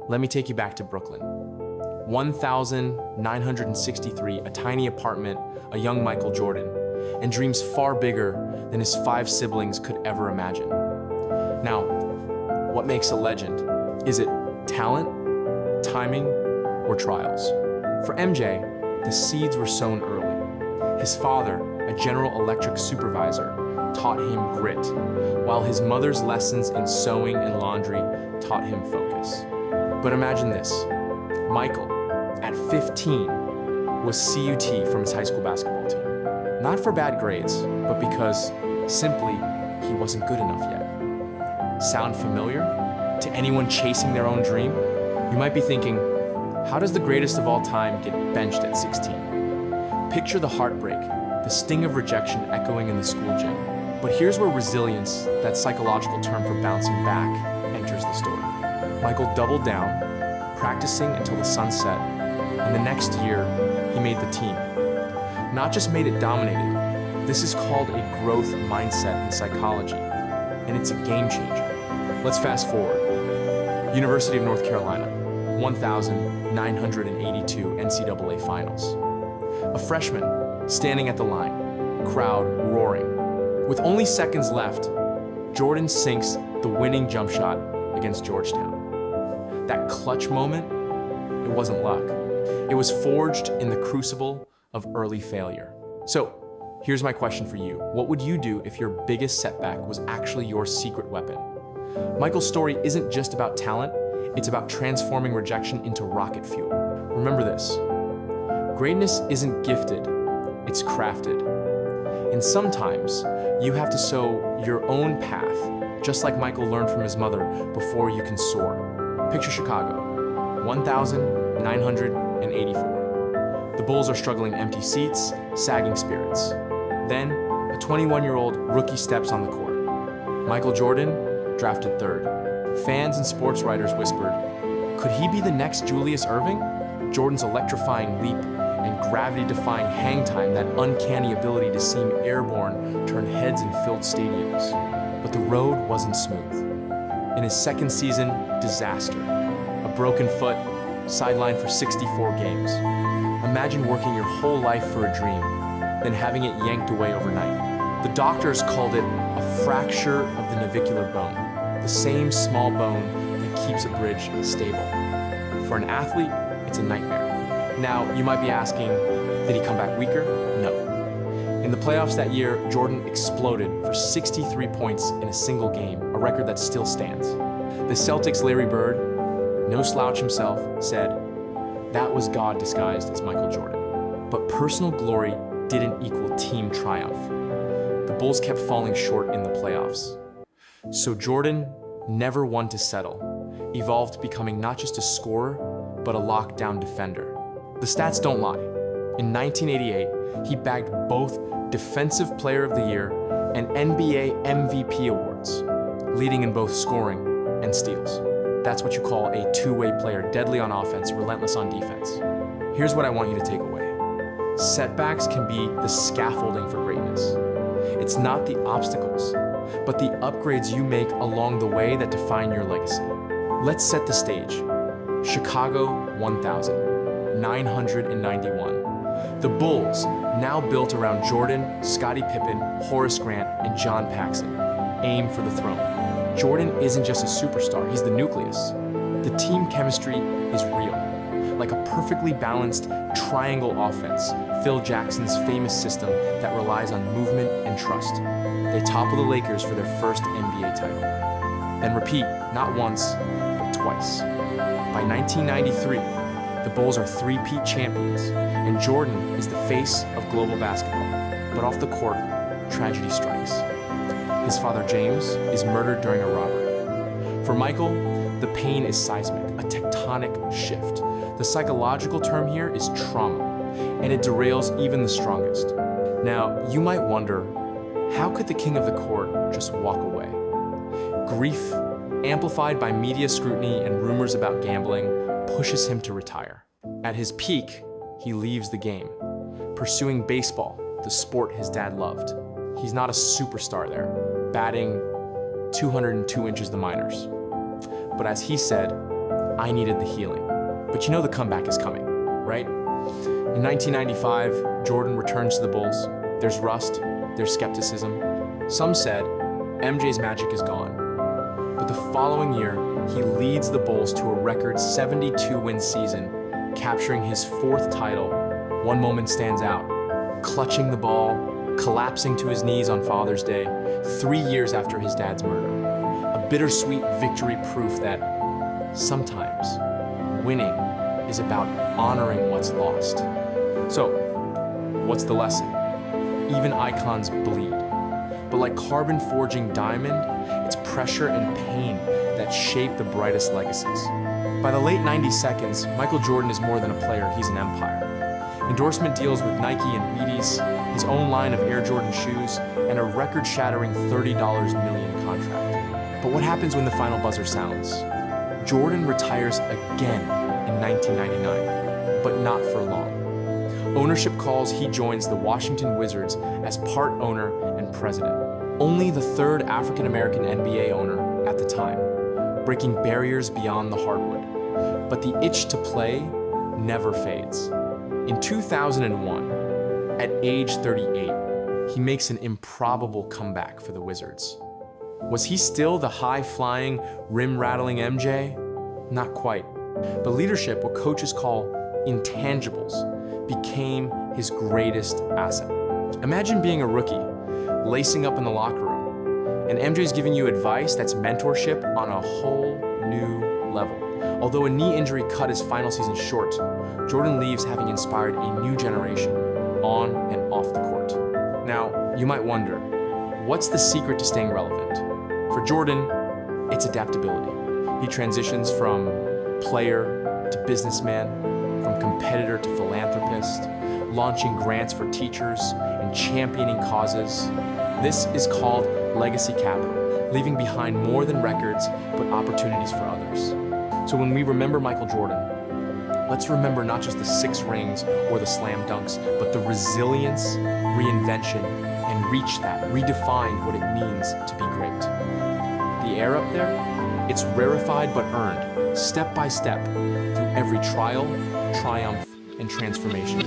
Let me take you back to Brooklyn. 1,963, a tiny apartment, a young Michael Jordan, and dreams far bigger than his 5 siblings could ever imagine. Now, what makes a legend? Is it talent, timing, or trials? For MJ, the seeds were sown early. His father, a General Electric supervisor, taught him grit, while his mother's lessons in sewing and laundry taught him focus. But imagine this, Michael, at 15, was CUT from his high school basketball team. Not for bad grades, but because, simply, he wasn't good enough yet. Sound familiar? To anyone chasing their own dream? You might be thinking, how does the greatest of all time get benched at 16? Picture the heartbreak, the sting of rejection echoing in the school gym. But here's where resilience, that psychological term for bouncing back, enters the story. Michael doubled down, practicing until the sun set, and the next year, he made the team. Not just made it dominated, this is called a growth mindset in psychology, and it's a game changer. Let's fast forward. University of North Carolina, 1,982 NCAA finals. A freshman standing at the line, crowd roaring. With only seconds left, Jordan sinks the winning jump shot against Georgetown. That clutch moment, it wasn't luck. It was forged in the crucible of early failure. So, here's my question for you. What would you do if your biggest setback was actually your secret weapon? Michael's story isn't just about talent, it's about transforming rejection into rocket fuel. Remember this, greatness isn't gifted, it's crafted. And sometimes you have to sow your own path, just like Michael learned from his mother, before you can soar. Picture Chicago, 1,984. The Bulls are struggling empty seats, sagging spirits. Then, a 21-year-old rookie steps on the court. Michael Jordan, drafted 3rd. Fans and sports writers whispered, could he be the next Julius Erving? Jordan's electrifying leap and gravity-defying hang time, that uncanny ability to seem airborne, turned heads in filled stadiums. But the road wasn't smooth. In his second season, disaster. A broken foot, sidelined for 64 games. Imagine working your whole life for a dream, then having it yanked away overnight. The doctors called it a fracture of the navicular bone, the same small bone that keeps a bridge stable. For an athlete, it's a nightmare. Now, you might be asking, did he come back weaker? No. In the playoffs that year, Jordan exploded for 63 points in a single game, a record that still stands. The Celtics' Larry Bird, no slouch himself, said, that was God disguised as Michael Jordan. But personal glory didn't equal team triumph. The Bulls kept falling short in the playoffs. So Jordan, never one to settle, evolved becoming not just a scorer, but a lockdown defender. The stats don't lie. In 1988, he bagged both Defensive Player of the Year and NBA MVP awards, leading in both scoring and steals. That's what you call a two-way player, deadly on offense, relentless on defense. Here's what I want you to take away. Setbacks can be the scaffolding for greatness. It's not the obstacles, but the upgrades you make along the way that define your legacy. Let's set the stage. Chicago 1,991. The Bulls, now built around Jordan, Scottie Pippen, Horace Grant, and John Paxson, aim for the throne. Jordan isn't just a superstar, he's the nucleus. The team chemistry is real. Like a perfectly balanced triangle offense, Phil Jackson's famous system that relies on movement and trust. They topple the Lakers for their first NBA title. Then repeat, not once, but twice. By 1993, the Bulls are three-peat champions, and Jordan is the face of global basketball. But off the court, tragedy strikes. His father, James, is murdered during a robbery. For Michael, the pain is seismic, a tectonic shift. The psychological term here is trauma, and it derails even the strongest. Now, you might wonder, how could the king of the court just walk away? Grief, amplified by media scrutiny and rumors about gambling, pushes him to retire. At his peak, he leaves the game, pursuing baseball, the sport his dad loved. He's not a superstar there, batting 202 inches the minors. But as he said, I needed the healing. But you know the comeback is coming, right? In 1995, Jordan returns to the Bulls. There's rust, there's skepticism. Some said MJ's magic is gone. But the following year, he leads the Bulls to a record 72-win season, capturing his 4th title. One moment stands out: clutching the ball, collapsing to his knees on Father's Day, 3 years after his dad's murder. A bittersweet victory, proof that sometimes winning is about honoring what's lost. So, what's the lesson? Even icons bleed. But like carbon forging diamond, it's pressure and pain that shape the brightest legacies. By the late 90 seconds, Michael Jordan is more than a player, he's an empire. Endorsement deals with Nike and Wheaties, his own line of Air Jordan shoes, and a record-shattering $30 million contract. But what happens when the final buzzer sounds? Jordan retires again in 1999, but not for long. Ownership calls, he joins the Washington Wizards as part owner and president. Only the 3rd African-American NBA owner at the time, breaking barriers beyond the hardwood. But the itch to play never fades. In 2001, at age 38, he makes an improbable comeback for the Wizards. Was he still the high-flying, rim-rattling MJ? Not quite. But leadership, what coaches call intangibles, became his greatest asset. Imagine being a rookie, lacing up in the locker room, and MJ's giving you advice that's mentorship on a whole new level. Although a knee injury cut his final season short, Jordan leaves having inspired a new generation on and off the court. Now, you might wonder, what's the secret to staying relevant? For Jordan, it's adaptability. He transitions from player to businessman, from competitor to philanthropist, launching grants for teachers and championing causes. This is called legacy capital, leaving behind more than records, but opportunities for others. So when we remember Michael Jordan, let's remember not just the 6 rings or the slam dunks, but the resilience, reinvention, and reach that redefined what it means to be great. The air up there, it's rarefied but earned, step by step, through every trial, triumph, and transformation.